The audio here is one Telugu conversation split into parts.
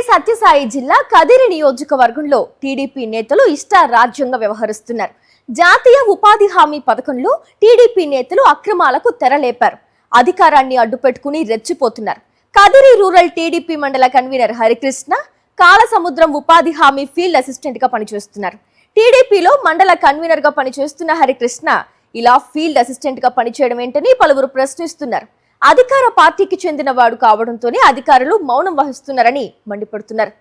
సత్యసాయి జిల్లా కదిరి నియోజకవర్గంలో టీడీపీ నేతలు ఇష్టారాజ్యంగా వ్యవహరిస్తున్నారు. జాతీయ ఉపాధి హామీ పథకంలో టీడీపీ నేతలు అక్రమాలకు తెరలేపారు. అధికారాన్ని అడ్డుపెట్టుకుని రెచ్చిపోతున్నారు. కదిరి రూరల్ టీడీపీ మండల కన్వీనర్ హరికృష్ణ కాళసముద్రం ఉపాధి హామీ ఫీల్డ్ అసిస్టెంట్ గా పనిచేస్తున్నారు. టీడీపీలో మండల కన్వీనర్ గా పనిచేస్తున్న హరికృష్ణ ఇలా ఫీల్డ్ అసిస్టెంట్ గా పనిచేయడం ఏంటని పలువురు ప్రశ్నిస్తున్నారు. అధికార పార్టీకి చెందిన వాడు కావడంతోనే అధికారులు మౌనం వహిస్తున్నారని మండిపడుతున్నారు.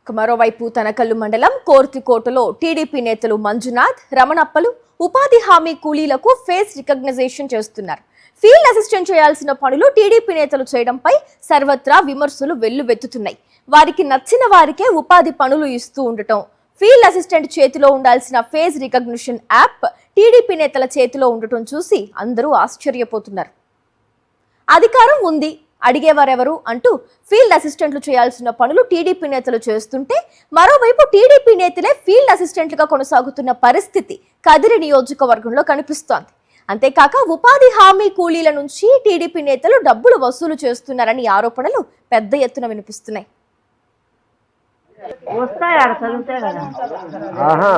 మరోవైపు తనకల్లు మండలం కోర్తికోటలో టీడీపీ నేతలు మంజునాథ్, రమణప్పలు ఉపాధి హామీ కూలీలకు ఫేస్ రికగ్నైజేషన్ చేస్తున్నారు. ఫీల్డ్ అసిస్టెంట్ చేయాల్సిన పనులు టీడీపీ నేతలు చేయడంపై సర్వత్రా విమర్శలు వెల్లువెత్తుతున్నాయి. వారికి నచ్చిన వారికే ఉపాధి పనులు ఇస్తూ ఉండటం, ఫీల్డ్ అసిస్టెంట్ చేతిలో ఉండాల్సిన ఫేస్ రికగ్నిషన్ యాప్ టీడీపీ నేతల చేతిలో ఉండటం చూసి అందరూ ఆశ్చర్యపోతున్నారు. అధికారం ఉంది, అడిగేవారెవరు అంటూ ఫీల్డ్ అసిస్టెంట్లు చేయాల్సిన పనులు టీడీపీ నేతలు చేస్తుంటే, మరోవైపు టీడీపీ నేతలే ఫీల్డ్ అసిస్టెంట్లుగా కొనసాగుతున్న పరిస్థితి కదిరి నియోజకవర్గంలో కనిపిస్తోంది. అంతేకాక ఉపాధి హామీ కూలీల నుంచి టీడీపీ నేతలు డబ్బులు వసూలు చేస్తున్నారని ఆరోపణలు పెద్ద ఎత్తున వినిపిస్తున్నాయి. ఆహా